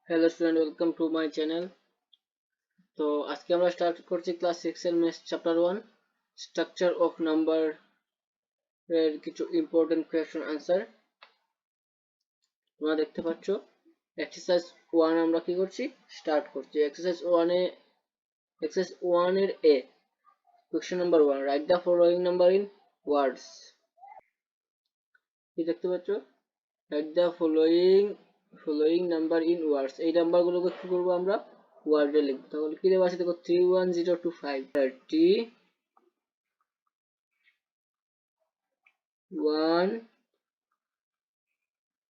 Hello student, welcome to my channel. তো আজকে আমরা স্টার্ট করছি ক্লাস 6 এর maths chapter 1 structure of number এর কিছু ইম্পর্টেন্ট কোয়েশ্চেন আনসার। তোমরা দেখতে পাচ্ছ এক্সারসাইজ 1 আমরা কি করছি, স্টার্ট করছি। এক্সারসাইজ 1 এর a question number 1, right the following number in words. কি দেখতে পাচ্ছ, right the following number in words. এই নাম্বারগুলোকে কি করব, আমরা ওয়ার্ডে লিখবো। তাহলে কি দেওয়া আছে দেখো, 31025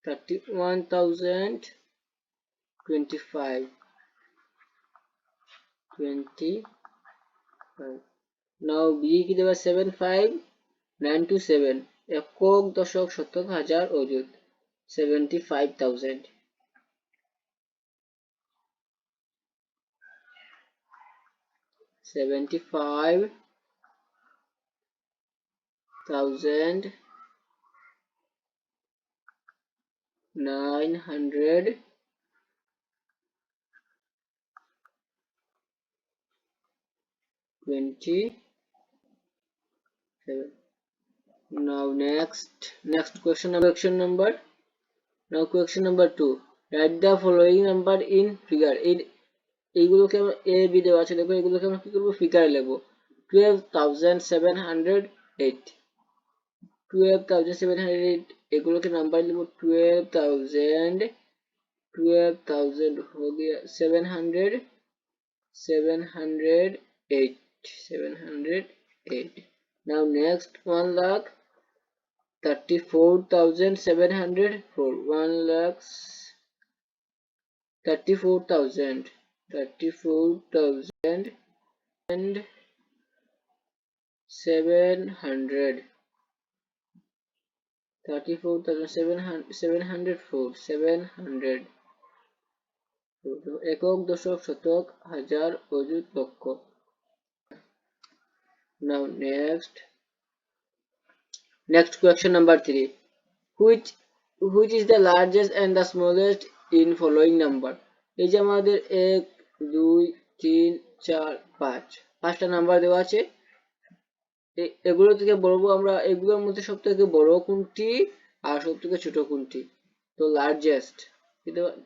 31,025. Now B কি দেওয়া, 75927 একক দশক শতক হাজার অযুত 75,000. $75,927. Now next question number. Now question number 2, write the following number in figure. এইগুলোকে আমরা এ বি দেওয়া আছে, দেখো এগুলোকে আমরা কি করবো, ফিগারে লিখবো। 12,708 এগুলোকে নাম্বার লিখবো। 12,000 हो गया 708. Now next 1,34,704 1,34,700 700 একক দশক শতক হাজার অযুত লক্ষ। Now next question number 3, which is the largest and the smallest in following number. এই যে আমাদের 1 2 3 4 5 পাঁচটা নাম্বার দেওয়া আছে। এগুলো থেকে বলবো আমরা এগুলোর মধ্যে সবথেকে বড় কোনটি আর সবথেকে ছোট কোনটি। তো লার্জেস্ট,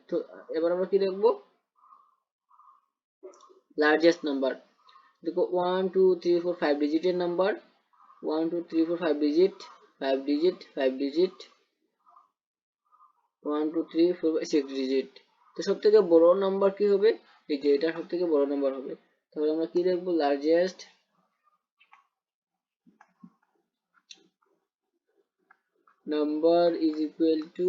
তো এবার আমরা কি দেখবো, লার্জেস্ট নাম্বার। देखो 1 2 3 4 5 ডিজিটের number, 1 2 3 4 5 digit 5 digit 5 digit 1 2 3 4 6 digit. তো সবথেকে বড় নাম্বার কি হবে, এই যে এটা সবথেকে বড় নাম্বার হবে। তাহলে আমরা কি দেখবো, largest number is equal to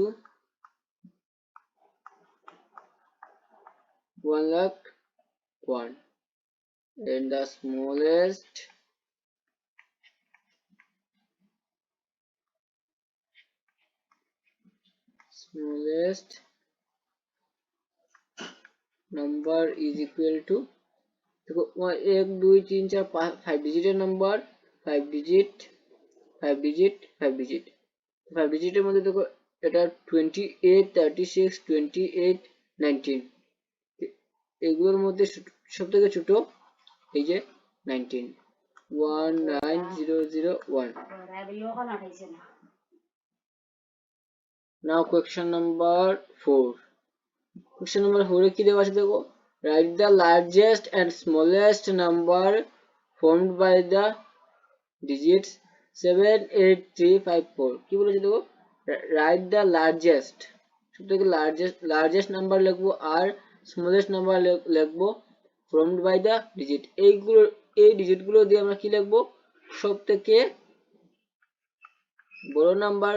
1,01,000 and the smallest number is equal to, देखो 1 2 3 4 5 ডিজিটের নাম্বার, 5 ডিজিট 5 ডিজিট 5 ডিজিট 5 ডিজিটের মধ্যে দেখো এটা 28 36 28 19, এগুলোর মধ্যে সবথেকে ছোট এই যে 19 19001. Now question number 4. Question number 4 এ কি দেওয়া আছে দেখো, write the largest and smallest number formed by the digits 78354. কি বলেছে দেখো, write the largest, সবথেকে লার্জেস্ট নাম্বার লিখবো আর স্মলেস্ট নাম্বার লিখবো formed by the digit। এই ডিজিটগুলো দিয়ে আমরা কি লিখবো, সবথেকে বড় নাম্বার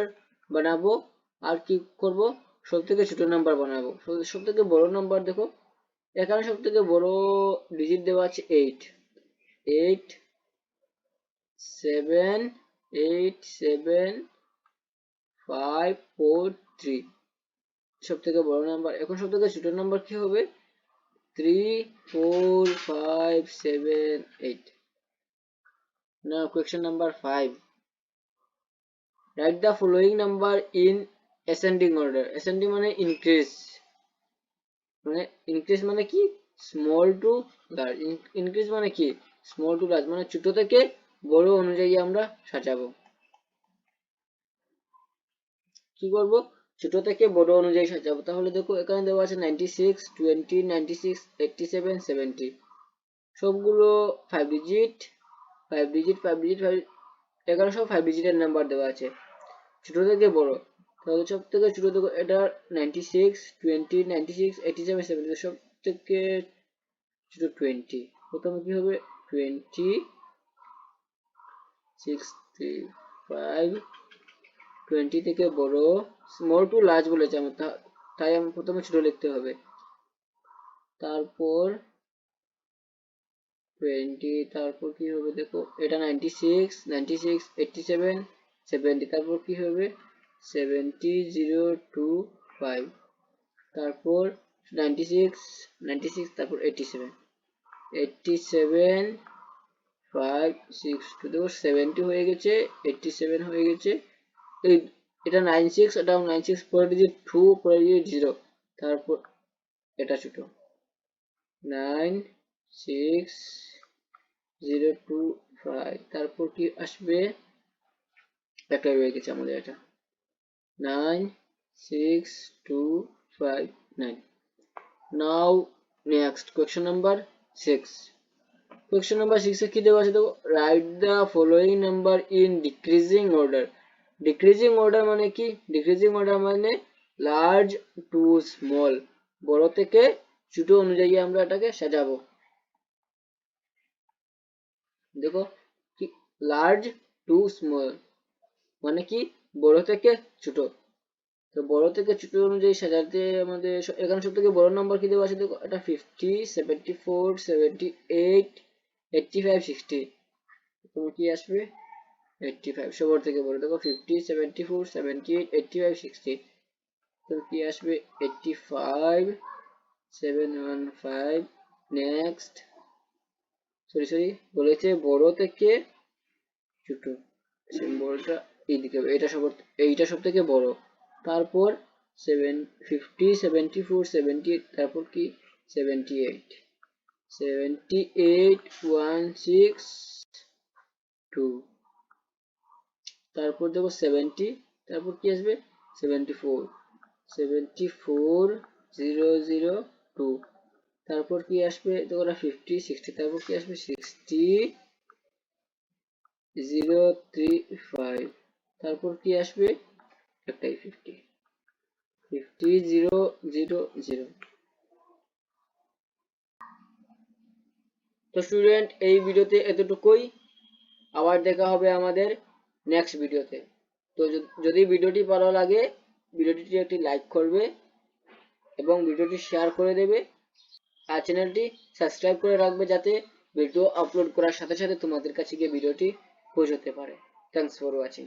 বানাবো আর কি করব, সবথেকে ছোট নাম্বার বানাবো। সবথেকে বড় নাম্বার দেখো, এখানে সবথেকে বড় ডিজিট দেওয়া আছে 8 8 7 8 7 5 4 3, সবথেকে বড় নাম্বার। এখন সবথেকে ছোট নাম্বার কি হবে, 3 4 5 7 8. Now question number 5, write the following number in ascending order. Ascending মানে increase, মানে ইনক্রিজ মানে কি, স্মল টু লার্জ। ইনক্রিজ মানে কি, স্মল টু লার্জ, মানে ছোট থেকে বড় অনুযায়ী আমরা সাজাবো। কি করব, ছোট থেকে বড় অনুযায়ী সাজাবো। তাহলে দেখো এখানে দেওয়া আছে 96, 20, 96, 87, 70, সবগুলো 5 ডিজিট, 5 ডিজিট, 5 ডিজিট, 5, এখানে সব 5 ডিজিটের নাম্বার দেওয়া আছে ছোট থেকে বড়। তাহলে সব থেকে ছোট থেকে এটা 96, 20, 96, 87, 70, সব থেকে ছোট 20। প্রথমে কি হবে, 20, 65, 20 থেকে বড়, স্মল টু লার্জ বলেছে আমার, তাই আমি প্রথমে ছোট লিখতে হবে। তারপর 20, তারপর কি হবে দেখো, এটা 96, 96, 87, 70, তারপর কি হবে 70, 0, 2, 5, তারপর 96, 96, তারপর 87, 87, 5, 6, 2, দেখো 70 হয়ে গেছে, 87 হয়ে গেছে। এই এটা 96, এটাও 96, পরের ডিজিট 2, পরের ডিজিট 0, তারপর এটা ছোট 9, 6, 0, 2, 5, তারপর কি আসবে, একটা রয়ে গেছে আমাদের, এটা 9, 6, 2, 5, 9। Now next question number 6। Question number 6 এ কি দেওয়া আছে দেখো, write the following number in decreasing order. Decreasing order মানে কি, ডিক্রিজিং অর্ডার মানে লার্জ টু স্মল, বড় থেকে ছোট অনুযায়ী আমরা এটাকে সাজাবো। দেখো কি, লার্জ টু স্মল মানে কি, বড় থেকে ছোট। তো বড় থেকে ছোট অনুযায়ী সাজাতে আমাদের এখানে সব থেকে বড় নাম্বার কি দেওয়া আছে দেখো, এটা 50, 74, 78, 85, 60, তোমার কি আসবে 85, সবার থেকে বড় দেখো 50, 74, 78, 85, 60, তো কি আসবে 85, 715। নেক্সট, সরি বলেছে বড় থেকে ছোট, সিম্বলটা এইদিকে, এইটা সব থেকে বড়। তারপর 50, 74, 78, তারপর কি 78, 78, 16, 2, তারপর দেখো 70, তারপর কি আসবে 74, 74, 0, 0, 2, তারপর কি আসবে দেখো 50, 60, তারপর কি আসবে 60, 0, 3, 5, তারপর কি আসবে একটাই 50, 50, 0, 0, 0। তো স্টুডেন্ট, এই ভিডিওতে এতটুকুই, আবার দেখা হবে আমাদের নেক্সট ভিডিওতে। তো যদি ভিডিওটি ভালো লাগে, ভিডিওটি একটি লাইক করবে এবং ভিডিওটি শেয়ার করে দেবে, আর চ্যানেলটি সাবস্ক্রাইব করে রাখবে যাতে ভিডিও আপলোড করার সাথে সাথে তোমাদের কাছে গিয়ে ভিডিওটি পৌঁছতে পারে। Thanks for watching.